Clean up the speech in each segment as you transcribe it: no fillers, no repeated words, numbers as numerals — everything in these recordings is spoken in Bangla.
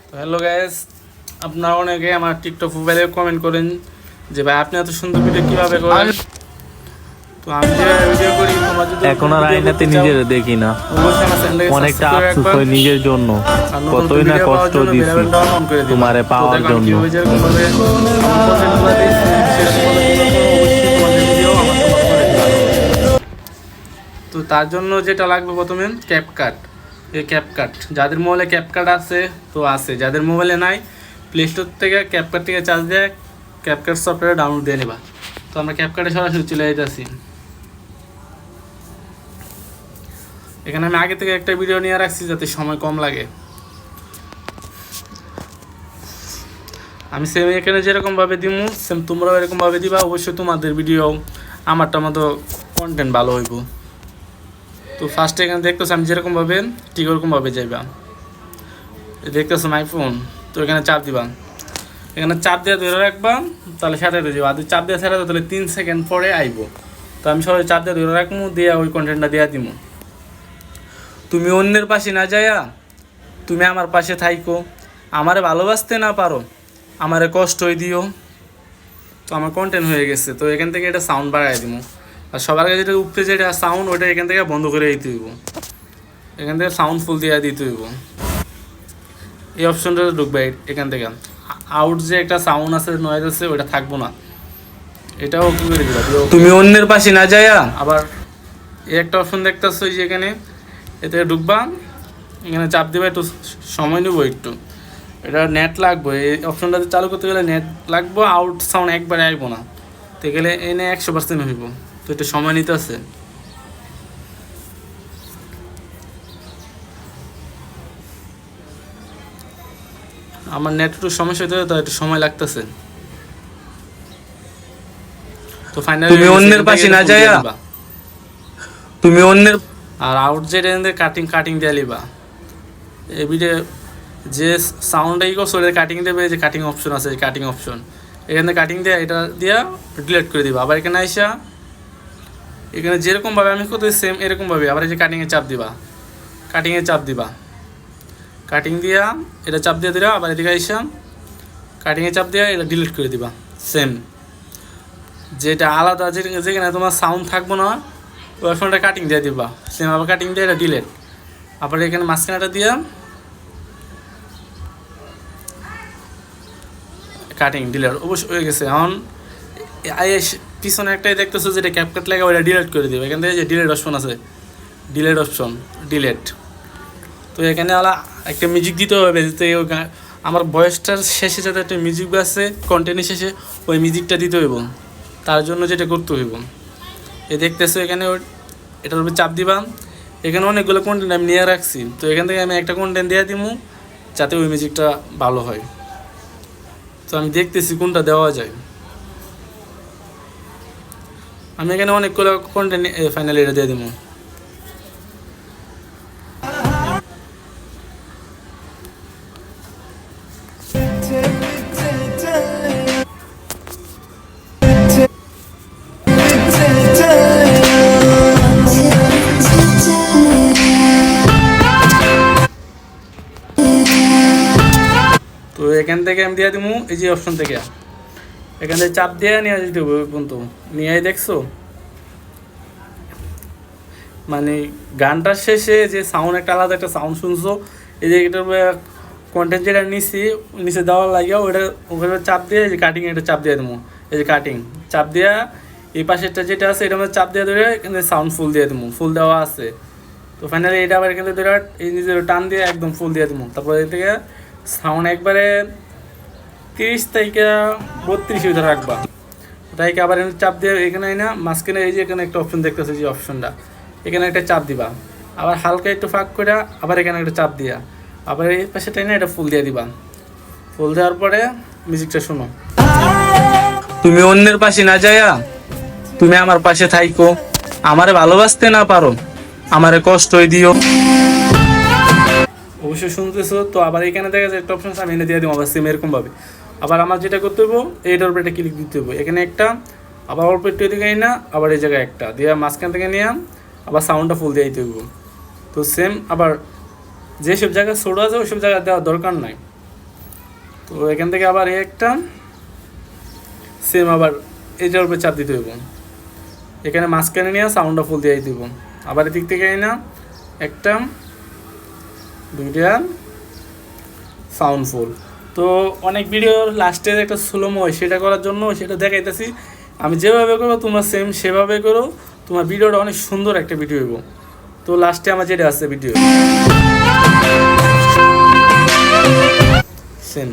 তো হ্যালো গাইস, আপনারা অনেকে আমার টিকটক প্রোফাইলে কমেন্ট করেন যে ভাই আপনি এত সুন্দর ভিডিও কিভাবে করেন। তো আমি যে ভিডিও করি তোমরা যদি এখন আর ভিডিও আয়নাতে করতে চাও নিজেরে দেখি না, অবশ্যই আমার চ্যানেলটাকে অনেকটা সাবস্ক্রাইব করে আফসোস রাখবা হয় নিজের জন্য। আর নতুন কতই না ভিডিও পাওয়ার কষ্ট জন্য দিছি বেল আইকনটা অন করে দিবা। তোমারে তো পাওয়ার দেখো আমি জন্য। কিভাবে যেরকম ভাবে কন্টেন্টগুলো দিই সেরকম ভাবে অবশ্যই তোমাদের ভিডিও আমার তোমরা করে দিবা। তো তার জন্য যেটা লাগবে প্রথমে ক্যাপকাট। এই ক্যাপকাট যাদের মোবাইলে ক্যাপকাট আছে তো আছে, যাদের মোবাইলে নাই প্লে স্টোর থেকে ক্যাপকাট থেকে চার্জ দিয়ে ক্যাপকাট সফটওয়্যার ডাউনলোড দিয়ে নেবা। তো আমরা ক্যাপকাটে সরাসরি চলে যেতেছি। এখানে আমি আগে থেকে একটা ভিডিও নিয়ে রাখছি যাতে সময় কম লাগে। আমি সেম এখানে যেরকমভাবে দিমু সেম তোমরাও এরকমভাবে দিবা। অবশ্যই তোমাদের ভিডিও আমারটার মতো কন্টেন্ট ভালো হইব। তো ফার্স্টে এখানে দেখতেছো আমি যেরকমভাবে ঠিক ওরকমভাবে যাইবা। দেখতেছো মাই ফোন, তো এখানে চাপ দিবা। এখানে চাপ দিয়ে ধরে রাখবা, তাহলে সাথে যাবো। আর চাপ দিয়ে ছাড়া তাহলে 3 সেকেন্ড পরে আইব। তো আমি সবাই চাপ দিয়ে ধরে রাখবো, দিয়ে ওই কন্টেন্টটা দিয়ে দিব। তুমি অন্যের পাশে না যাইয়া তুমি আমার পাশে থাইকো, আমারে ভালোবাসতে না পারো আমারে কষ্টই দিও। তো আমার কন্টেন্ট হয়ে গেছে। তো এখান থেকে এটা সাউন্ড বাড়াই দিব। আর সবার কাছে যেটা উপরে যেটা সাউন্ড ওটা এখান থেকে বন্ধ করে দিতে হইব। এখান থেকে সাউন্ড ফুল দিয়ে দিতে হইব। এই অপশনটা ঢুকবে এখান থেকে। আউট যে একটা সাউন্ড আছে নয়েজ আছে ওটা থাকবো না, এটাও কি করে দিবা। তুমি অন্যের পাশে না যাইয়া আবার এই একটা অপশন দেখতেছো যে এখানে, এতে ঢুকবা, এখানে চাপ দিবা। একটু সময় নেবো একটু, এটা নেট লাগবে। এই অপশনটাতে চালু করতে গেলে নেট লাগবো। আউট সাউন্ড একবারে আসবো না, তো গেলে এনে 100% হইব। তো একটু সময় নিতে আছে। আমার নেট একটু সমস্যা হতে তো একটু সময় লাগতেছে। তো ফাইনালি তুমি অন্যের পাশে না যাইয়া তুমি অন্যের আর আউট যেটা কাটিং দিয়ে লিবা। এই ভিডিও যে সাউন্ডটাই করছো ওটা কাটিং দেবে, যে কাটিং অপশন আছে কাটিং অপশন, এখানে কাটিং দিয়ে এটা দিয়া ডিলিট করে দিবা। আবার এখানে আইসা এখানে যেরকমভাবে আমি করতে সেম এরকমভাবে আবার এই যে কাটিংয়ে চাপ দিবা, কাটিংয়ে চাপ দিবা, কাটিং দিয়া এটা চাপ দিয়ে দিবা। আবার এদিকে আইসা কাটিংয়ে চাপ দিয়া এটা ডিলিট করে দিবা। সেম যেটা আলাদা যেখানে তোমার সাউন্ড থাকবো না ওই অপশনটা কাটিং দিয়ে দিবা। সেম আবার কাটিং দিয়ে এটা ডিলিট। আবার এখানে মাঝখানেটা দিয়া কাটিং ডিলিট অবশ্যই হয়ে গেছে। এখন পিছনে একটাই দেখতেছো যেটা ক্যাপকাট লাগে ওইটা ডিলিট করে দিবে। এখান থেকে যে ডিলিট অপশন আছে, ডিলিট অপশন ডিলিট। তো এখানে একটা মিউজিক দিতে হবে, যাতে আমার ভয়েসটার শেষে যাতে একটা মিউজিক বাজছে কন্টেন্টের শেষে ওই মিউজিকটা দিতে হইব। তার জন্য যেটা করতে হইব এই দেখতেছো এখানে এটার উপরে চাপ দিবা। এখানে অনেকগুলো কন্টেন্ট আমি নিয়ে রাখছি, তো এখান থেকে আমি একটা কন্টেন্ট দিয়ে দিব যাতে ওই মিউজিকটা ভালো হয়। তো আমি দেখতেছি কোনটা দেওয়া যায়। আমি এখানে অনেকগুলো কন্টেন্ট ফাইনালি এটা দিয়ে দিব। তো এখান থেকে আমি দিয়ে দিব এই যে অপশন থেকে, এখান থেকে চাপ দিয়ে নিয়ে যেতে হবে পর্যন্ত নিয়ে দেখছো। মানে গানটার শেষে যে সাউন্ড একটা আলাদা একটা সাউন্ড শুনছো, এই যে এটার কন্টেন্ট যেটা নিচে দেওয়ার লাগিয়া ওটা ওখানে চাপ দিয়ে এই যে কাটিং এটা চাপ দিয়ে দেবো। এই যে কাটিং চাপ দেওয়া এই পাশেরটা যেটা আছে এটার মধ্যে চাপ দিয়ে ধরে এখানে সাউন্ড ফুল দিয়ে দেবো, ফুল দেওয়া আছে। তো ফাইনালি এটা আবার এখানে ধরে এই নিজের টান দিয়ে একদম ফুল দিয়ে দেবো। তারপরে এর থেকে সাউন্ড একবারে 30 থেকে 32 ধরে রাখবা। তাইকে আবার চাপ দিয়ে এখানে না মাঝখানে এই যে এখানে একটা অপশন দেখতেছে যে অপশনটা, এখানে একটা চাপ দিবা। আবার হালকা একটু ফাঁক করে আবার এখানে একটা চাপ দিয়া আবার এই পাশে টেনে এটা ফুল দিয়ে দিবা। ফুল দেওয়ার পরে মিউজিকটা শোনো। তুমি অন্যের পাশে না যাইয়া তুমি আমার পাশে থাইকো, আমারে ভালোবাসতে না পারো আমারে কষ্টই দিও। অবশ্যই শুনতেছো তো। আবার এখানে দেখা যায় একটা অপশন আমি এনে দিয়ে দিব আবার সেম এরকমভাবে। আবার আমার যেটা করতে হইব এইটার উপরে একটা ক্লিক দিতে হইব, এখানে একটা আবার অল্প একটু এদিকে না আবার এই জায়গায় একটা দিয়ে মাঝখান থেকে নিয়ে আবার সাউন্ডটা ফুল দিয়ে দিতে হইব। তো সেম আবার যেসব জায়গায় ছোটো আছে ওইসব জায়গায় দেওয়ার দরকার নাই। তো এখান থেকে আবার এই একটা সেম আবার এইটার উপরে চাপ দিতে হইব, এখানে মাঝখানে নিয়ে সাউন্ডটা ফুল দিয়ে দিব। আবার এদিক থেকে না একটা দুইটা সাউন্ড ফুল। তো অনেক ভিডিওর লাস্টে একটা স্লোমো হয়, সেটা করার জন্য সেটা দেখাইতেছি। আমি যেভাবে করবো তোমরা সেম সেভাবে করো, তোমার ভিডিওটা অনেক সুন্দর একটা ভিডিও হইব। তো লাস্টে আমার যেটা আছে ভিডিও সেম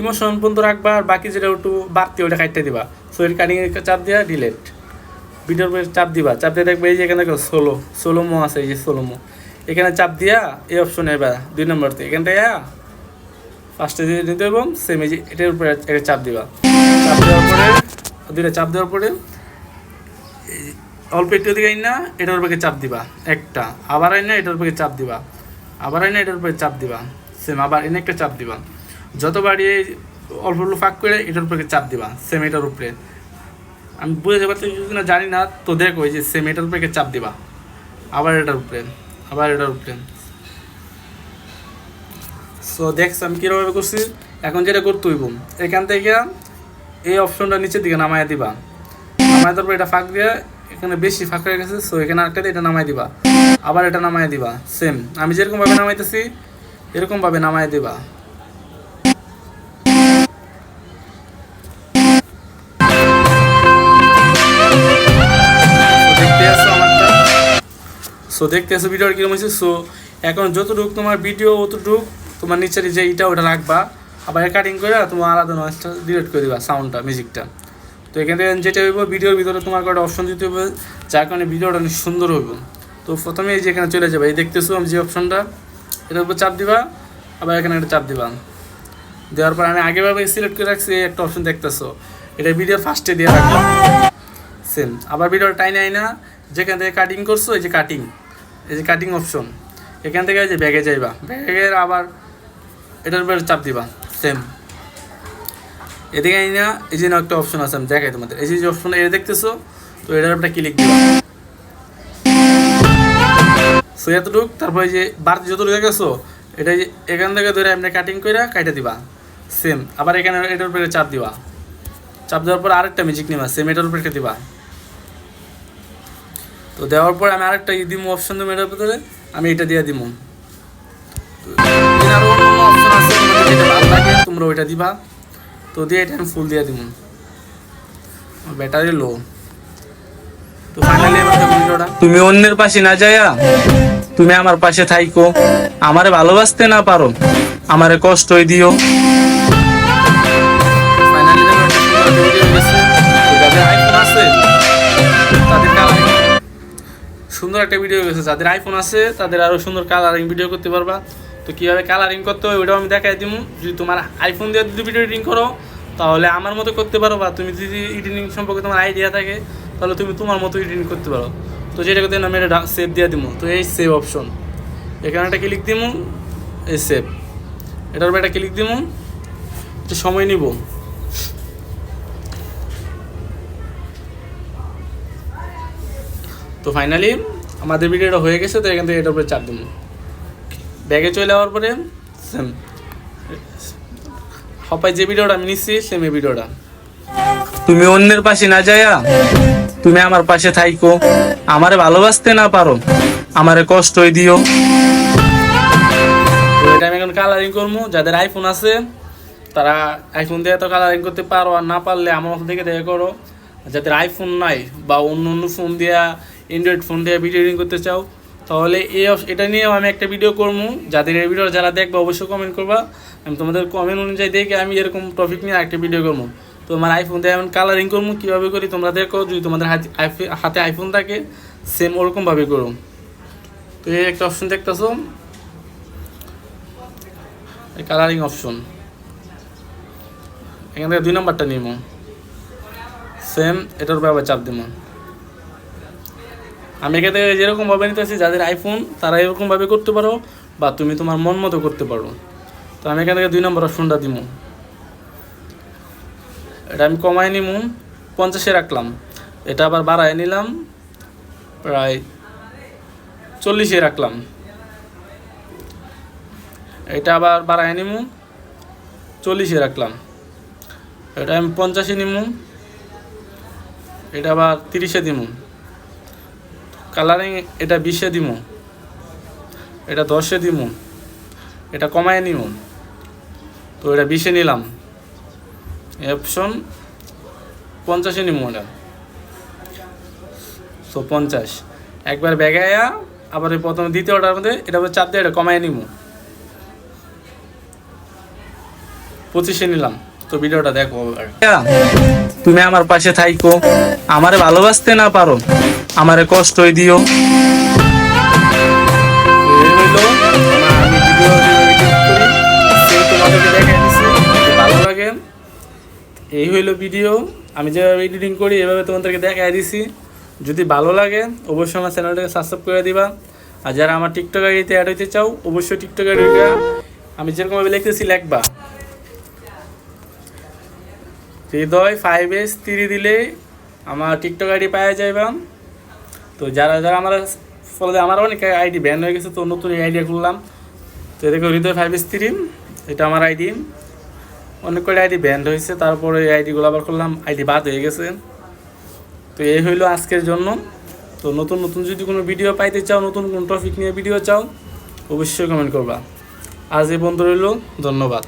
ইমোশন পর্যন্ত রাখবা, আর বাকি যেটা একটু বাড়তি ওটা কাটতে দিবা। সো এর কাটিংয়ে চাপ দিয়া ডিলেট, ভিডিওর উপরে চাপ দিবা, চাপ দিয়ে দেখবে এই যে এখানে সোলোমো আছে, এই যে সোলোমো এখানে চাপ দিয়া এই অপশনে এবার 2 নম্বরতে এখান থেকে ফার্স্টে দিয়ে নিতে এবং সেম এই যে এটার উপরে এটা চাপ দিবা। চাপ দেওয়ার পরে দুইটা চাপ দেওয়ার পরে অল্প একটু দিকে না এটার উপরে চাপ দিবা একটা, আবার আইনা এটার উপরে চাপ দিবা, আবার আইনা এটার উপরে চাপ দিবা, সেম আবার এনে একটা চাপ দিবা। যতবার এই অল্প অল্প ফাঁক করে এটার উপরে চাপ দিবা সেম এটার উপরে। আমি বুঝতে পারছি না জানি না, তো দেখো এই যে সেম এটার উপরে চাপ দিবা, আবার এটার উপরে, আবার এটার উপরে। সো দেখছ আমি কীভাবে করছি। এখন যেটা করতে হইব এখান থেকে এই অপশনটা নিচের দিকে নামায় দিবা, নামায় তারপর এটা ফাঁক দিয়ে এখানে বেশি ফাঁক হয়ে গেছে, সো এখানে একটা এটা নামায় দিবা, আবার এটা নামায় দিবা সেম আমি যেরকমভাবে নামাইতেছি এরকমভাবে নামায় দিবা। সো দেখতে আসো ভিডিওটা কীরকম হয়েছে। সো এখন যতটুকু তোমার ভিডিও অতটুকু তোমার নিচের যে এইটা ওটা রাখবা, আবার কাটিং করে তোমার আলাদা নয়েজটা ডিলিট করে দিবা, সাউন্ডটা মিউজিকটা। তো এখান থেকে যেটা হইব ভিডিওর ভিতরে তোমার একটা অপশন দিতে হবে, যার কারণে ভিডিওটা অনেক সুন্দর হইব। তো প্রথমে এই যে এখানে চলে যাবে, এই দেখতেছো আমি যে অপশনটা এটার উপর চাপ দিবা, আবার এখানে একটা চাপ দিবা, দেওয়ার পর আমি আগেভাবে সিলেক্ট করে রাখছি একটা অপশন দেখতেছো, এটা ভিডিওর ফার্স্টে দিয়ে রাখলাম সেম। আবার ভিডিওটা টাইনে আইনা যেখান থেকে কাটিং করছো এই যে কাটিং, এই যে কাটিং অপশন এখান থেকে যে ব্যাগে যাইবা, ব্যাগের আবার এটার উপরে চাপ দিবা সেম। এদিকে আইনা এই যে একটা অপশন আছে আমি দেখাই তোমাদের, এই যে অপশনটা এটা দেখতেছো, তো এটার উপরে ক্লিক দিবা। সো এতটুক, তারপরে যে বাড়তি যতটুকু দেখেছো এটা এখান থেকে ধরে আপনি কাটিং করে কাটে দিবা সেম। আবার এখানে এটার উপরে চাপ দিবা, চাপ দেওয়ার পর আরেকটা মিউজিক নিবা সেম এটার উপরে দিবা। তো দেওয়ার পর আমি আরেকটা দিব অপশন দেবো এটার ভিতরে, আমি এটা দিয়ে দিব। আরও অন্য অপশন আছে তোমাদের যেটা ভালো লাগে তোমরা ওইটা দিবা। তো দিয়ে এটা আমি ফুল দিয়ে দিব, ব্যাটারি লো। তো ফাইনালি তুমি অন্যের পাশে না যাইয়া তুমি আমার পাশে থাইকো, আমারে ভালোবাসতে না পারো আমারে কষ্টই দিও। ফাইনালি সুন্দর একটা ভিডিও গেছে, যাদের আইফোন আছে তাদের আরো সুন্দর কালারিং ভিডিও করতে পারবা। তো কীভাবে কালারিং করতে হয় ওইটাও আমি দেখাই দিব। যদি তোমার আইফোন দিয়ে যদি ভিডিও এডিটিং করো তাহলে আমার মতো করতে পারো, বা তুমি যদি এডিটিং সম্পর্কে তোমার আইডিয়া থাকে তাহলে তুমি তোমার মতো এডিটিং করতে পারো। তো যেটা করতে আমি এটা সেভ দিয়ে দিব। তো এই সেভ অপশন এখানে একটা ক্লিক দিব, এই সেভ এটার উপর একটা ক্লিক দিব, একটু সময় নিব। তো ফাইনালি আমাদের ভিডিওটা হয়ে গেছে। তো এখান থেকে এটার উপরে চাপ দিব, ব্যাগে চলে যাওয়ার পরে সেম সবাই যে ভিডিওটা আমি নিচ্ছি সেম এই ভিডিওটা। তুমি অন্যের পাশে না যাইয়া তুমি আমার পাশে থাইকো, আমারে ভালোবাসতে না পারো আমারে কষ্টই দিও। তো এটা আমি এখন কালারিং করবো। যাদের আইফোন আছে তারা আইফোন দিয়ে তো কালারিং করতে পারো, আর না পারলে আমার মতো দেখে দেখে করো। যাদের আইফোন নাই বা অন্য অন্য ফোন দিয়া অ্যান্ড্রয়েড ফোন দিয়ে ভিডিও এডিটিং করতে চাও তাহলে এটা নিয়েও আমি একটা ভিডিও করবো। যাদের এই ভিডিও যারা দেখবে অবশ্যই কমেন্ট করবা, আমি তোমাদের কমেন্ট অনুযায়ী দেখে আমি এরকম টপিক নিয়ে একটা ভিডিও করবো। তো আমার আইফোন দিয়ে আমি কালারিং করবো কীভাবে করি তোমরা দেখো, যদি তোমাদের হাতে আইফোন থাকে সেম ওরকমভাবে করো। তো এই একটা অপশন দেখতেছো এই কালারিং অপশন, এখান থেকে 2 নম্বরটা নিব সেম এটার উপরে আবার চাপ দিব। আমি এখান থেকে যেরকমভাবে নিতেছি যাদের আইফোন তারা এরকমভাবে করতে পারো, বা তুমি তোমার মন মতো করতে পারো। তো আমি এখান থেকে 2 নম্বর অপশনটা দিব, এটা আমি কমাই নিব 50-এ রাখলাম, এটা আবার বাড়ায় নিলাম প্রায় 40-এ রাখলাম, এটা আবার বাড়ায় নিব 40-এ রাখলাম। এটা আমি 50-এ নিমু, এটা আবার 30-এ দিমু। কালারিং এটা 20-এ দিমু, এটা 10-এ দিমু, এটা কমায় নিমু। তো এটা 20-এ নিলাম, অপশন 50-এ নিমু এটা। তো 50 একবার ব্যাগায়া আবার ওই প্রথমে দ্বিতীয়টার মধ্যে এটা 4 দিয়ে এটা কমায় নিমু, 25-এ নিলাম। তো ভিডিওটা দেখো। তুমি আমার পাশে থাইকো, আমারে ভালোবাসতে না পারো, আমারে কষ্টই দিও। ভালো লাগে, এই হইলো ভিডিও। আমি যেভাবে এডিটিং করি এভাবে তোমাদেরকে দেখাই দিছি। যদি ভালো লাগে অবশ্যই আমার চ্যানেলটাকে সাবস্ক্রাইব করে দিবা। আর যারা আমার টিকটক আইডিতে অ্যাড হইতে চাও অবশ্যই টিকটক আইডিটা আমি যেরকমভাবে লিখতেছি লিখবা। হৃদয় 5S3 দিলে আমার টিকটক আইডি পাওয়া যাইবা। তো যারা যারা আমার ফলে আমার অনেক আইডি ব্যান হয়ে গেছে, তো নতুন আইডিয়া খুললাম। তো দেখো হৃদয় 5S3 এটা আমার আইডি। অনেক কয়টা আইডি ব্যান্ড হয়েছে, তারপরে এই আইডিগুলো আবার করলাম, আইডি বাদ হয়ে গেছে। তো এই হইলো আজকের জন্য। তো নতুন নতুন যদি কোনো ভিডিও পাইতে চাও, নতুন কোনো টপিক নিয়ে ভিডিও চাও অবশ্যই কমেন্ট করবা। আজ এই বন্ধু রইল, ধন্যবাদ।